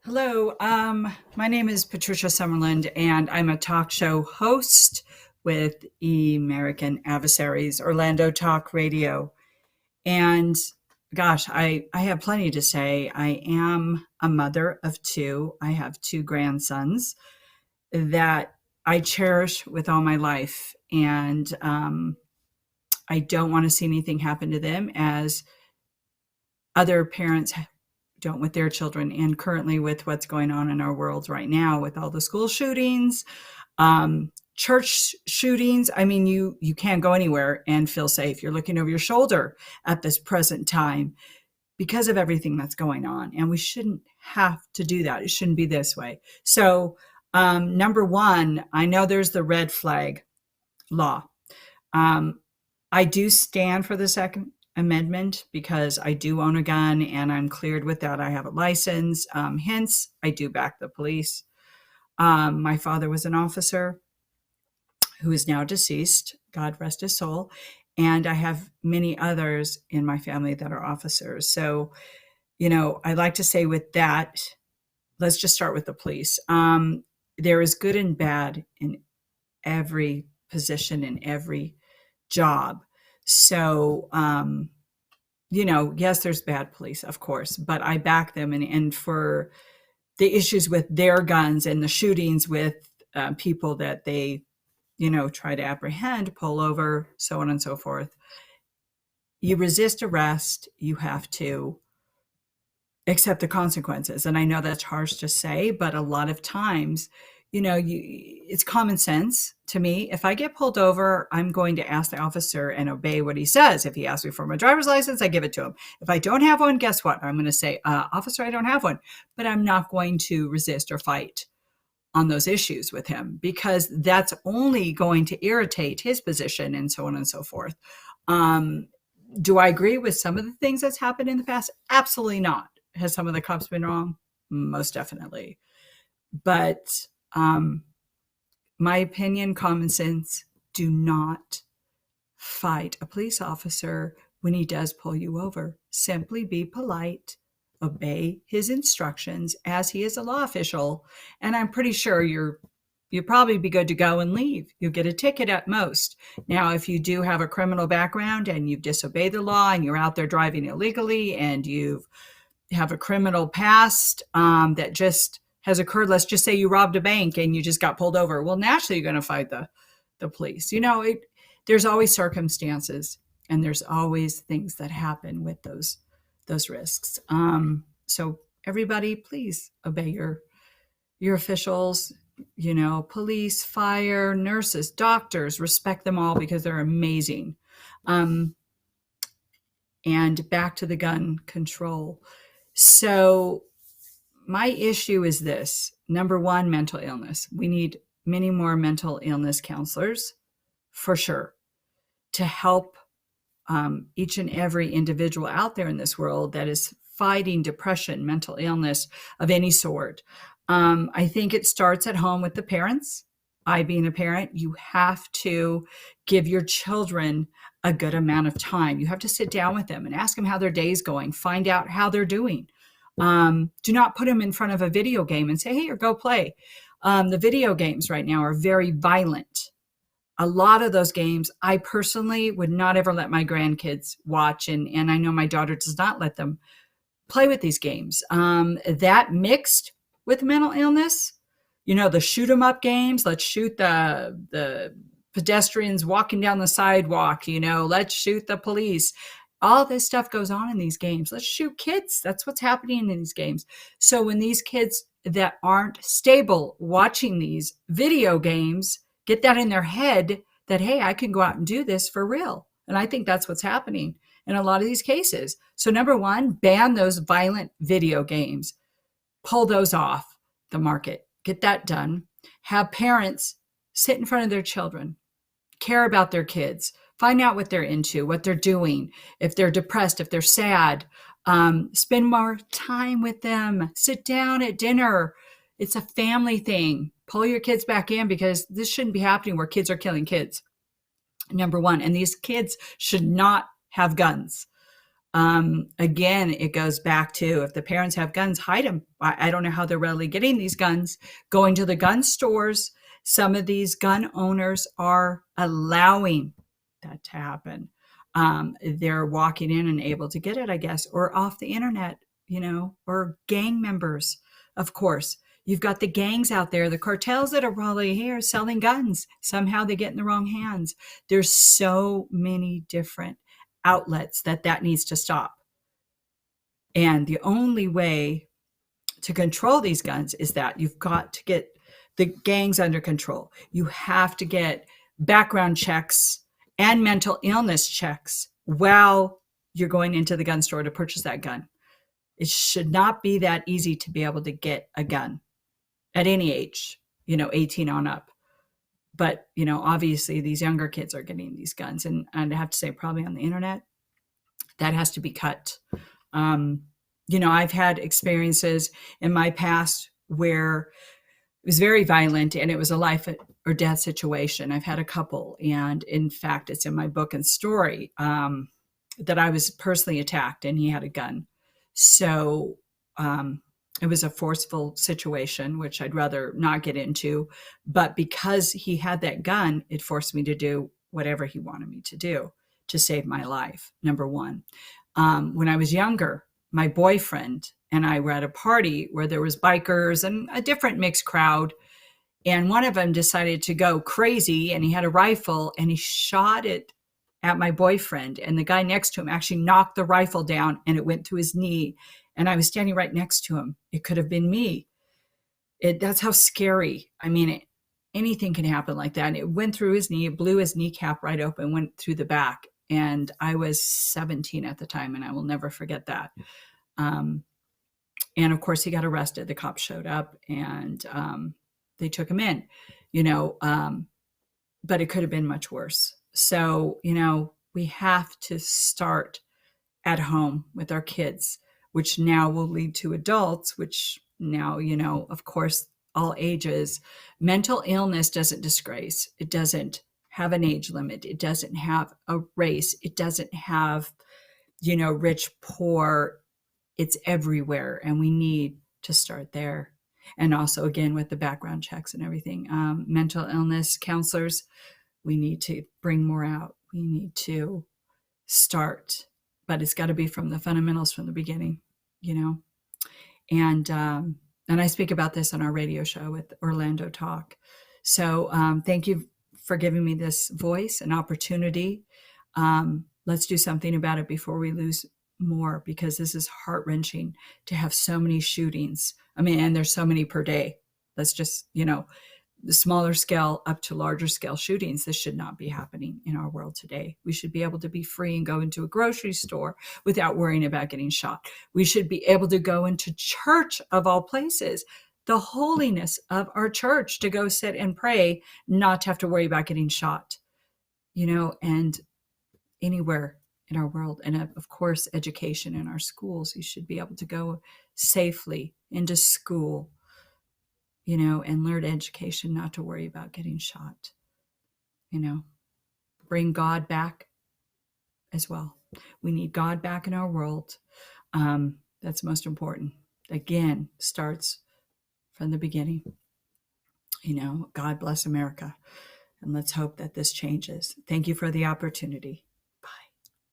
Hello, my name is Patricia Summerland, and I'm a talk show host with American Adversaries, Orlando Talk Radio. And gosh, I have plenty to say. I am a mother of two. I have two grandsons that I cherish with all my life. And I don't want to see anything happen to them as other parents don't with their children, and currently with what's going on in our world right now with all the school shootings, church shootings. I mean, you can't go anywhere and feel safe. You're looking over your shoulder at this present time because of everything that's going on, and we shouldn't have to do that. It shouldn't be this way. So number one, I know there's the red flag law. um, I do stand for the Second Amendment because I do own a gun and I'm cleared with that. I have a license. Hence, I do back the police. My father was an officer who is now deceased. God rest his soul. And I have many others in my family that are officers. So, I like to say with that, let's just start with the police. There is good and bad in every position, in every job. So, yes, there's bad police, of course, but I back them. And for the issues with their guns and the shootings with people that they, try to apprehend, pull over, so on and so forth, you resist arrest, you have to accept the consequences. And I know that's harsh to say, but a lot of times, it's common sense to me. If I get pulled over, I'm going to ask the officer and obey what he says. If he asks me for my driver's license, I give it to him. If I don't have one, guess what? I'm going to say, officer, I don't have one. But I'm not going to resist or fight on those issues with him, because that's only going to irritate his position and so on and so forth. Do I agree with some of the things that's happened in the past? Absolutely not. Has some of the cops been wrong? Most definitely. But my opinion, common sense, do not fight a police officer when he does pull you over. Simply be polite, obey his instructions as he is a law official, and I'm pretty sure you'll probably be good to go and leave. You'll get a ticket at most. Now, if you do have a criminal background and you've disobeyed the law and you're out there driving illegally and you have a criminal past that just has occurred, let's just say you robbed a bank and you just got pulled over. Well, naturally, you're going to fight the police. There's always circumstances and there's always things that happen with those risks. So everybody, please obey your officials, police, fire, nurses, doctors, respect them all because they're amazing. And back to the gun control. So my issue is this. Number one, mental illness. We need many more mental illness counselors, for sure, to help each and every individual out there in this world that is fighting depression, mental illness of any sort. I think it starts at home with the parents. I, being a parent, you have to give your children a good amount of time. You have to sit down with them and ask them how their day's going, find out how they're doing. Do not put them in front of a video game and say, hey, or go play. The video games right now are very violent. A lot of those games, I personally would not ever let my grandkids watch, and I know my daughter does not let them play with these games. That mixed with mental illness, the shoot 'em up games, let's shoot the pedestrians walking down the sidewalk, let's shoot the police. All this stuff goes on in these games. Let's shoot kids. That's what's happening in these games. So when these kids that aren't stable watching these video games get that in their head that, hey, I can go out and do this for real. And I think that's what's happening in a lot of these cases. So number one, ban those violent video games. Pull those off the market. Get that done. Have parents sit in front of their children, care about their kids, find out what they're into, what they're doing, if they're depressed, if they're sad. Spend more time with them. Sit down at dinner. It's a family thing. Pull your kids back in, because this shouldn't be happening where kids are killing kids, number one. And these kids should not have guns. Again, it goes back to, if the parents have guns, hide them. I don't know how they're readily getting these guns. Going to the gun stores, some of these gun owners are allowing that to happen. They're walking in and able to get it, I guess, or off the internet, or gang members, of course. You've got the gangs out there, the cartels that are probably here selling guns. Somehow they get in the wrong hands. There's so many different outlets that needs to stop. And the only way to control these guns is that you've got to get the gangs under control. You have to get background checks and mental illness checks while you're going into the gun store to purchase that gun. It should not be that easy to be able to get a gun at any age, 18 on up. But, obviously these younger kids are getting these guns. And I have to say, probably on the internet, that has to be cut. I've had experiences in my past where it was very violent and it was a life or death situation. I've had a couple. And in fact, it's in my book and story that I was personally attacked and he had a gun. So it was a forceful situation, which I'd rather not get into. But because he had that gun, it forced me to do whatever he wanted me to do to save my life, number one. When I was younger, my boyfriend and I were at a party where there was bikers and a different mixed crowd. And one of them decided to go crazy and he had a rifle and he shot it at my boyfriend. And the guy next to him actually knocked the rifle down and it went through his knee. And I was standing right next to him. It could have been me. That's how scary. I mean, anything can happen like that. And it went through his knee, it blew his kneecap right open, went through the back. And I was 17 at the time, and I will never forget that. And of course, he got arrested. The cops showed up, and they took him in, but it could have been much worse. So, we have to start at home with our kids, which now will lead to adults, which now, of course, all ages. Mental illness doesn't disgrace. It doesn't have an age limit. It doesn't have a race. It doesn't have, rich, poor. It's everywhere. And we need to start there. And also, again, with the background checks and everything, mental illness counselors, we need to bring more out. We need to start, but it's got to be from the fundamentals from the beginning, and I speak about this on our radio show with Orlando Talk. So thank you for giving me this voice and opportunity. Let's do something about it before we lose more, because this is heart-wrenching to have so many shootings. I mean, and there's so many per day. That's just, the smaller scale up to larger scale shootings. This should not be happening in our world today. We should be able to be free and go into a grocery store without worrying about getting shot. We should be able to go into church, of all places, the holiness of our church, to go sit and pray, not to have to worry about getting shot, and anywhere in our world. And of course, education in our schools. You should be able to go safely into school, and learn education, not to worry about getting shot, bring God back as well. We need God back in our world. That's most important. Again, starts from the beginning. God bless America. And let's hope that this changes. Thank you for the opportunity.